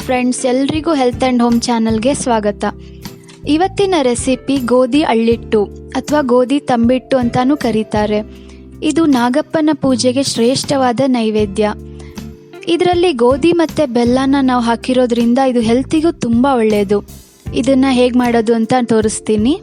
Friends, ಎಲ್ರಿಗೂ health and home ಚಾನಲ್ಗೆ ಸ್ವಾಗತ. ಇವತ್ತಿನ ರೆಸಿಪಿ ಗೋಧಿ ಅಳ್ಳಿಟ್ಟು ಅಥವಾ ಗೋಧಿ ತಂಬಿಟ್ಟು ಅಂತಾನೂ ಕರೀತಾರೆ. ಇದು ನಾಗಪ್ಪನ ಪೂಜೆಗೆ ಶ್ರೇಷ್ಠವಾದ ನೈವೇದ್ಯ. ಇದರಲ್ಲಿ ಗೋಧಿ ಮತ್ತು ಬೆಲ್ಲನ ನಾವು ಹಾಕಿರೋದ್ರಿಂದ ಇದು ಹೆಲ್ತಿಗೂ ತುಂಬ ಒಳ್ಳೆಯದು. ಇದನ್ನು ಹೇಗೆ ಮಾಡೋದು ಅಂತ ತೋರಿಸ್ತೀನಿ.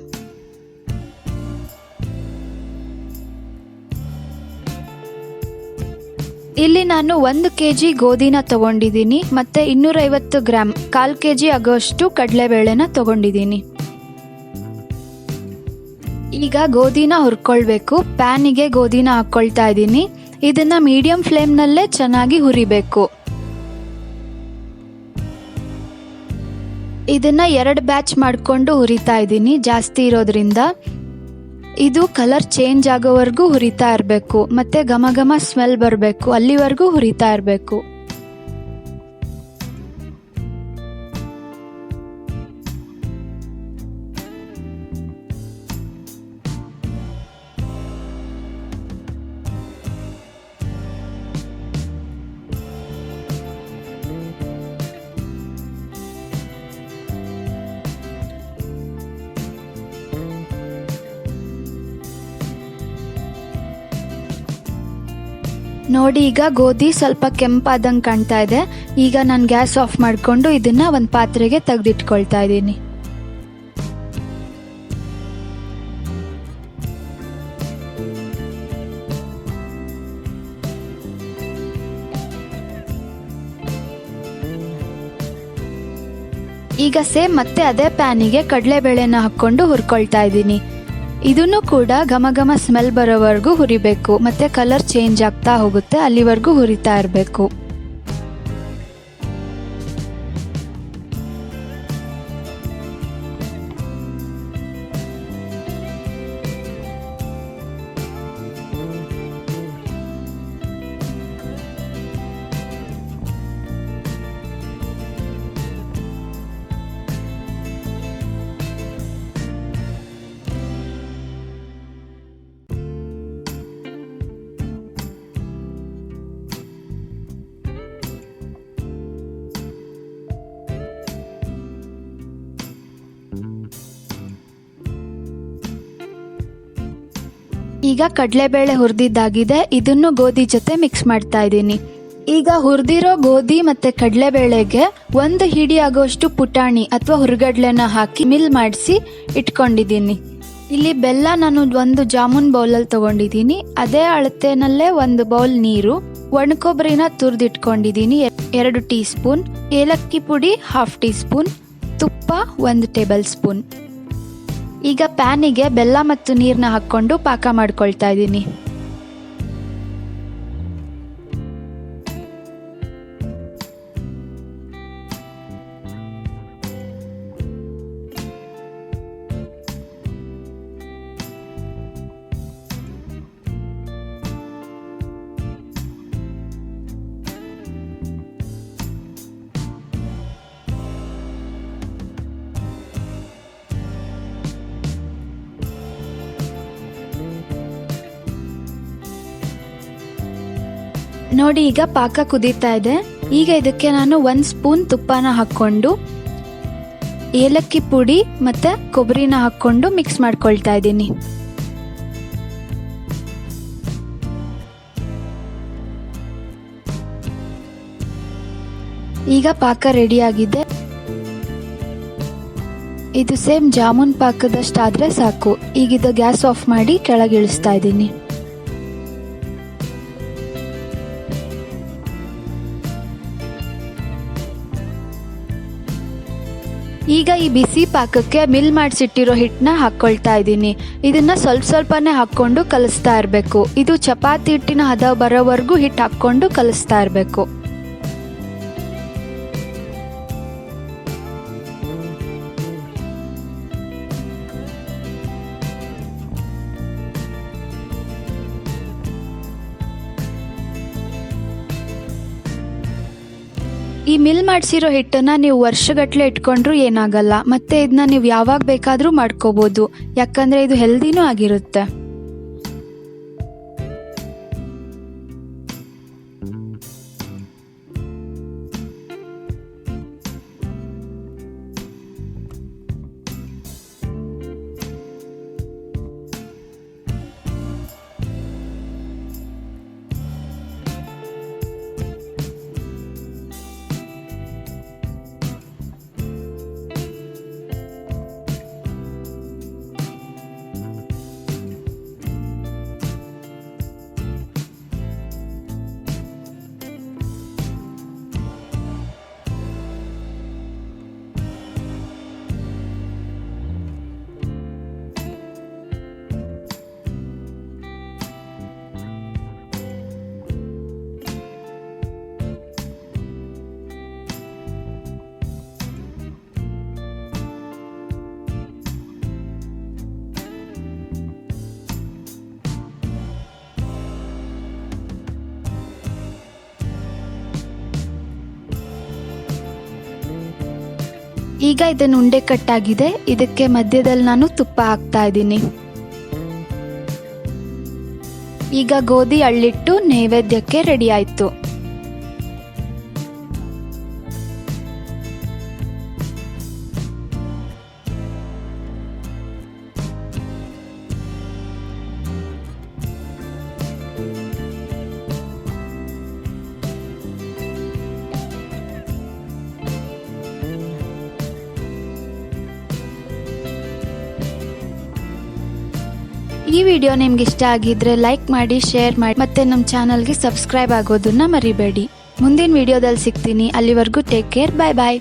ಇಲ್ಲಿ ನಾನು 1 kg ಗೋಧಿನ ತಗೊಂಡಿದ್ದೀನಿ ಮತ್ತು 250 ಗ್ರಾಮ್ 1/4 kg ಆಗೋಷ್ಟು ಕಡಲೆಬೇಳೆನ ತಗೊಂಡಿದ್ದೀನಿ. ಈಗ ಗೋಧಿನ ಹುರ್ಕೊಳ್ಬೇಕು. ಪ್ಯಾನಿಗೆ ಗೋಧಿನ ಹಾಕ್ಕೊಳ್ತಾ ಇದ್ದೀನಿ. ಇದನ್ನು ಮೀಡಿಯಂ ಫ್ಲೇಮ್ನಲ್ಲೇ ಚೆನ್ನಾಗಿ ಹುರಿಬೇಕು. ಇದನ್ನು 2 ಬ್ಯಾಚ್ ಮಾಡಿಕೊಂಡು ಹುರಿತಾ ಇದ್ದೀನಿ, ಜಾಸ್ತಿ ಇರೋದ್ರಿಂದ. ಇದು ಕಲರ್ ಚೇಂಜ್ ಆಗೋವರೆಗೂ ಹುರಿತಾ ಇರಬೇಕು ಮತ್ತು ಘಮ ಘಮ ಸ್ಮೆಲ್ ಬರಬೇಕು, ಅಲ್ಲಿವರೆಗೂ ಹುರಿತಾ ಇರಬೇಕು. ನೋಡಿ, ಈಗ ಗೋಧಿ ಸ್ವಲ್ಪ ಕೆಂಪಾದಂಗೆ ಕಾಣ್ತಾ ಇದೆ. ಈಗ ನಾನು ಗ್ಯಾಸ್ ಆಫ್ ಮಾಡಿಕೊಂಡು ಇದನ್ನು ಒಂದು ಪಾತ್ರೆಗೆ ತೆಗೆದಿಟ್ಕೊಳ್ತಾ ಇದ್ದೀನಿ. ಈಗ ಸೇಮ್ ಮತ್ತೆ ಅದೇ ಪ್ಯಾನಿಗೆ ಕಡಲೆಬೇಳೆನ ಹಾಕ್ಕೊಂಡು ಹುರ್ಕೊಳ್ತಾ ಇದ್ದೀನಿ. ಇದನ್ನು ಕೂಡ ಘಮ ಘಮ ಸ್ಮೆಲ್ ಬರೋವರೆಗೂ ಹುರಿಬೇಕು ಮತ್ತು ಕಲರ್ ಚೇಂಜ್ ಆಗ್ತಾ ಹೋಗುತ್ತೆ, ಅಲ್ಲಿವರೆಗೂ ಹುರಿತಾ ಇರಬೇಕು. ಈಗ ಕಡಲೆಬೇಳೆ ಹುರಿದಿದ್ದಾಗಿದೆ. ಇದನ್ನು ಗೋಧಿ ಜೊತೆ ಮಿಕ್ಸ್ ಮಾಡ್ತಾ ಇದ್ದೀನಿ. ಈಗ ಹುರಿದಿರೋ ಗೋಧಿ ಮತ್ತು ಕಡಲೆಬೇಳೆಗೆ 1 ಹಿಡಿ ಆಗೋಷ್ಟು ಪುಟಾಣಿ ಅಥವಾ ಹುರ್ಗಡ್ಲೆನ ಹಾಕಿ ಮಿಲ್ ಮಾಡಿಸಿ ಇಟ್ಕೊಂಡಿದ್ದೀನಿ. ಇಲ್ಲಿ ಬೆಲ್ಲ ನಾನು 1 ಜಾಮೂನ್ ಬೌಲಲ್ಲಿ ತೊಗೊಂಡಿದ್ದೀನಿ. ಅದೇ ಅಳತೆನಲ್ಲೇ 1 ಬೌಲ್ ನೀರು, ಒಣಕೊಬ್ಬರಿನ ತುರಿದಿಟ್ಕೊಂಡಿದ್ದೀನಿ 2 ಟೀ ಸ್ಪೂನ್, ಏಲಕ್ಕಿ ಪುಡಿ 1/2 ಟೀ ಸ್ಪೂನ್, ತುಪ್ಪ 1 ಟೇಬಲ್ ಸ್ಪೂನ್. ಈಗ ಪ್ಯಾನಿಗೆ ಬೆಲ್ಲ ಮತ್ತು ನೀರನ್ನ ಹಾಕ್ಕೊಂಡು ಪಾಕ ಮಾಡ್ಕೊಳ್ತಾ ಇದ್ದೀನಿ. ನೋಡಿ, ಈಗ ಪಾಕ ಕುದೀತಾ ಇದೆ. ಈಗ ಇದಕ್ಕೆ ನಾನು 1 ಸ್ಪೂನ್ ತುಪ್ಪನ ಹಾಕ್ಕೊಂಡು ಏಲಕ್ಕಿ ಪುಡಿ ಮತ್ತು ಕೊಬ್ಬರಿನ ಹಾಕ್ಕೊಂಡು ಮಿಕ್ಸ್ ಮಾಡ್ಕೊಳ್ತಾ ಇದ್ದೀನಿ. ಈಗ ಪಾಕ ರೆಡಿಯಾಗಿದೆ. ಇದು ಸೇಮ್ ಜಾಮೂನ್ ಪಾಕದಷ್ಟಾದರೆ ಸಾಕು. ಈಗ ಇದು ಗ್ಯಾಸ್ ಆಫ್ ಮಾಡಿ ಕೆಳಗಿಳಿಸ್ತಾ ಇದ್ದೀನಿ. ಈಗ ಈ ಬಿಸಿ ಪಾಕಕ್ಕೆ ಮಿಲ್ ಮಾಡಿಸಿಟ್ಟಿರೋ ಹಿಟ್ಟನ್ನ ಹಾಕ್ಕೊಳ್ತಾ ಇದ್ದೀನಿ. ಇದನ್ನು ಸ್ವಲ್ಪನೇ ಹಾಕ್ಕೊಂಡು ಕಲಿಸ್ತಾ ಇರಬೇಕು. ಇದು ಚಪಾತಿ ಹಿಟ್ಟಿನ ಹದ ಬರೋವರೆಗೂ ಹಿಟ್ಟು ಹಾಕ್ಕೊಂಡು ಕಲಿಸ್ತಾ ಇರಬೇಕು. ಈ ಮಿಲ್ ಮಾಡಿಸಿರೋ ಹಿಟ್ಟನ್ನು ನೀವು ವರ್ಷಗಟ್ಟಲೆ ಇಟ್ಕೊಂಡ್ರೂ ಏನಾಗಲ್ಲ, ಮತ್ತು ಇದನ್ನ ನೀವು ಯಾವಾಗ ಬೇಕಾದರೂ ಮಾಡ್ಕೋಬೋದು, ಯಾಕಂದರೆ ಇದು ಹೆಲ್ದಿನೂ ಆಗಿರುತ್ತೆ. ಈಗ ಇದನ್ನು ಉಂಡೆ ಕಟ್ಟಾಗಿದೆ. ಇದಕ್ಕೆ ಮಧ್ಯದಲ್ಲಿ ನಾನು ತುಪ್ಪ ಹಾಕ್ತಾ ಇದ್ದೀನಿ. ಈಗ ಗೋಧಿ ಅಳ್ಳಿಟ್ಟು ನೈವೇದ್ಯಕ್ಕೆ ರೆಡಿ ಆಯ್ತು. ಈ ವಿಡಿಯೋ ನಿಮ್ಗೆ ಇಷ್ಟ ಆಗಿದ್ರೆ ಲೈಕ್ ಮಾಡಿ, ಶೇರ್ ಮಾಡಿ, ಮತ್ತೆ ನಮ್ಮ ಚಾನಲ್ಗೆ ಸಬ್ಸ್ಕ್ರೈಬ್ ಆಗೋದನ್ನ ಮರಿಬೇಡಿ. ಮುಂದಿನ ವಿಡಿಯೋದಲ್ಲಿ ಸಿಗ್ತೀನಿ. ಅಲ್ಲಿವರೆಗೂ ಟೇಕ್ ಕೇರ್. ಬಾಯ್ ಬಾಯ್.